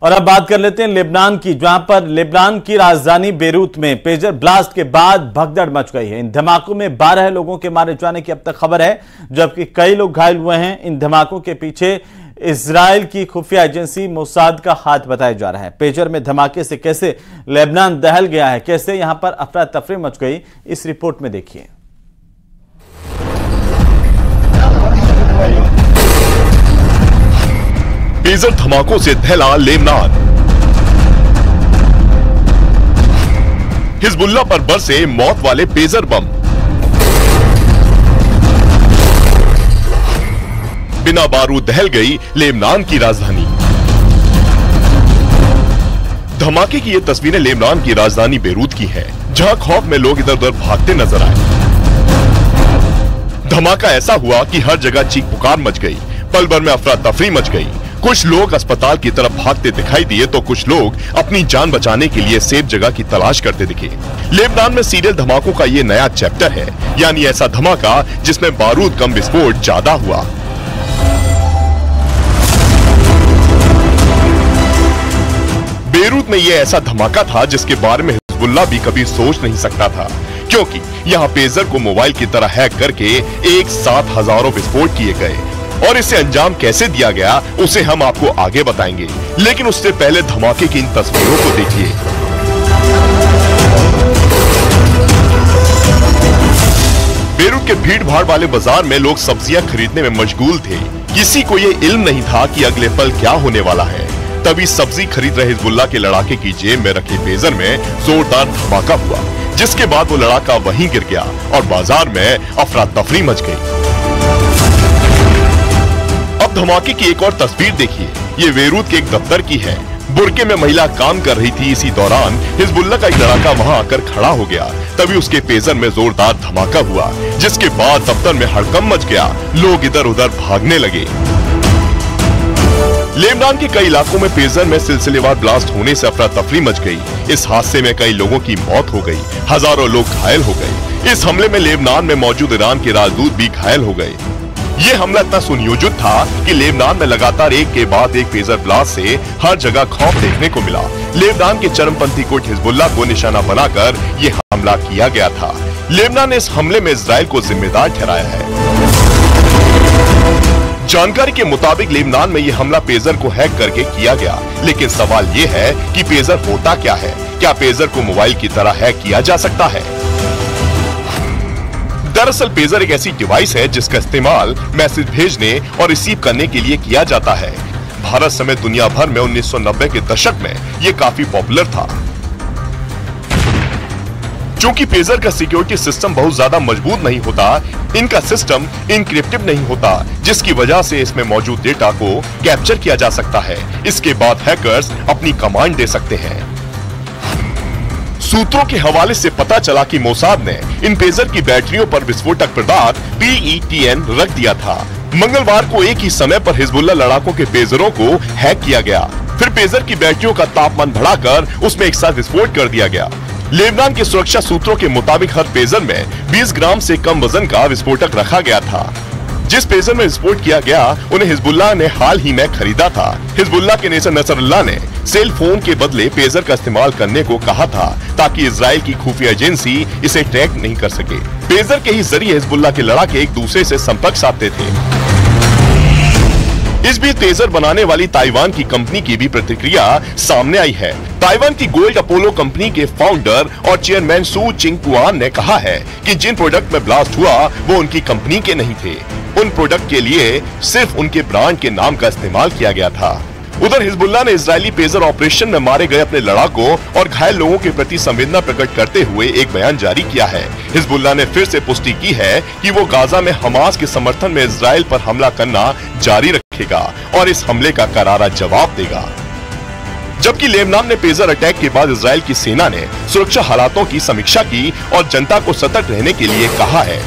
और अब बात कर लेते हैं लेबनान की, जहां पर लेबनान की राजधानी बेरूत में पेजर ब्लास्ट के बाद भगदड़ मच गई है। इन धमाकों में 12 लोगों के मारे जाने की अब तक खबर है, जबकि कई लोग घायल हुए हैं। इन धमाकों के पीछे इजराइल की खुफिया एजेंसी मोसाद का हाथ बताया जा रहा है। पेजर में धमाके से कैसे लेबनान दहल गया है, कैसे यहां पर अफरा तफरी मच गई, इस रिपोर्ट में देखिए। पेजर धमाकों से दहला लेबनान। हिजबुल्लाह पर बरसे मौत वाले पेजर बम। बिना बारूद दहल गई लेबनान की राजधानी। धमाके की ये तस्वीरें लेबनान की राजधानी बेरूत की हैं, जहां खौफ में लोग इधर उधर भागते नजर आए। धमाका ऐसा हुआ कि हर जगह चीख पुकार मच गई, पल भर में अफरा तफरी मच गई। कुछ लोग अस्पताल की तरफ भागते दिखाई दिए तो कुछ लोग अपनी जान बचाने के लिए सेफ जगह की तलाश करते दिखे। लेबनान में सीरियल धमाकों का ये नया चैप्टर है, यानी ऐसा धमाका जिसमें बारूद कम विस्फोट ज्यादा हुआ। बेरूत में ये ऐसा धमाका था जिसके बारे में हिजबुल्लाह भी कभी सोच नहीं सकता था, क्योंकि यहाँ पेजर को मोबाइल की तरह हैक करके एक साथ हजारों विस्फोट किए गए। और इसे अंजाम कैसे दिया गया उसे हम आपको आगे बताएंगे, लेकिन उससे पहले धमाके की इन तस्वीरों को देखिए। बेरूत के भीड़ भाड़ वाले बाजार में लोग सब्जियां खरीदने में मशगूल थे। किसी को ये इल्म नहीं था कि अगले पल क्या होने वाला है। तभी सब्जी खरीद रहे हिजबुल्लाह के लड़ाके की जेब में रखे पेजर में जोरदार धमाका हुआ, जिसके बाद वो लड़ाका वहीं गिर गया और बाजार में अफरा तफरी मच गई। अब धमाके की एक और तस्वीर देखिए। ये बेरूत के एक दफ्तर की है। बुरके में महिला काम कर रही थी। इसी दौरान हिजबुल्लाह का एक लड़ाका वहां आकर खड़ा हो गया। तभी उसके पेजर में जोरदार धमाका हुआ, जिसके बाद दफ्तर में हड़कंप मच गया। लोग इधर उधर भागने लगे। लेबनान के कई इलाकों में पेजर में सिलसिलेवार ब्लास्ट होने से अफरा तफरी मच गई। इस हादसे में कई लोगों की मौत हो गई, हजारों लोग घायल हो गए। इस हमले में लेबनान में मौजूद ईरान के राजदूत भी घायल हो गए। ये हमला इतना सुनियोजित था कि लेबनान में लगातार एक के बाद एक पेजर ब्लास्ट से हर जगह खौफ देखने को मिला। लेबनान के चरमपंथी गुट हिजबुल्लाह को निशाना बनाकर ये हमला किया गया था। लेबनान ने इस हमले में इजराइल को जिम्मेदार ठहराया है। जानकारी के मुताबिक लेबनान में ये हमला पेजर को हैक करके किया गया, लेकिन सवाल ये है कि पेजर होता क्या है? क्या पेजर को मोबाइल की तरह हैक किया जा सकता है? दरअसल पेजर एक ऐसी डिवाइस है जिसका इस्तेमाल मैसेज भेजने और रिसीव करने के लिए किया जाता है। भारत समेत दुनिया भर में 1990 के दशक में ये काफी पॉपुलर था। चूंकि पेजर का सिक्योरिटी सिस्टम बहुत ज्यादा मजबूत नहीं होता, इनका सिस्टम इनक्रिप्टेड नहीं होता, जिसकी वजह से इसमें मौजूद डेटा को कैप्चर किया जा सकता है। इसके बाद हैकर्स अपनी कमांड दे सकते हैं। सूत्रों के हवाले से पता चला कि मोसाद ने इन पेजर की बैटरियों पर विस्फोटक पदार्थ PETN रख दिया था। मंगलवार को एक ही समय पर हिजबुल्लाह लड़ाकों के पेजरों को हैक किया गया। फिर पेजर की बैटरियों का तापमान बढ़ाकर उसमें एक साथ विस्फोट कर दिया गया। लेबनान के सुरक्षा सूत्रों के मुताबिक हर पेजर में 20 ग्राम से कम वजन का विस्फोटक रखा गया था। जिस पेजर में विस्फोट किया गया उन्हें हिजबुल्लाह ने हाल ही में खरीदा था। हिजबुल्लाह के नेता नसरुल्लाह ने सेल फोन के बदले पेजर का इस्तेमाल करने को कहा था, ताकि इजराइल की खुफिया एजेंसी इसे ट्रैक नहीं कर सके। पेजर के ही जरिए हिजबुल्लाह के लड़ाके एक दूसरे से संपर्क साधते थे। इस बीच पेजर बनाने वाली ताइवान की कंपनी की भी प्रतिक्रिया सामने आई है। ताइवान की गोल्ड अपोलो कंपनी के फाउंडर और चेयरमैन सू चिंगपुआन ने कहा है कि जिन प्रोडक्ट में ब्लास्ट हुआ वो उनकी कंपनी के नहीं थे। उन प्रोडक्ट के लिए सिर्फ उनके ब्रांड के नाम का इस्तेमाल किया गया था। उधर हिजबुल्लाह ने इजरायली पेजर ऑपरेशन में मारे गए अपने लड़ाकों और घायल लोगों के प्रति संवेदना प्रकट करते हुए एक बयान जारी किया है। हिजबुल्लाह ने फिर से पुष्टि की है कि वो गाजा में हमास के समर्थन में इजराइल पर हमला करना जारी रखेगा और इस हमले का करारा जवाब देगा। जबकि लेबनान ने पेजर अटैक के बाद इजराइल की सेना ने सुरक्षा हालातों की समीक्षा की और जनता को सतर्क रहने के लिए कहा है।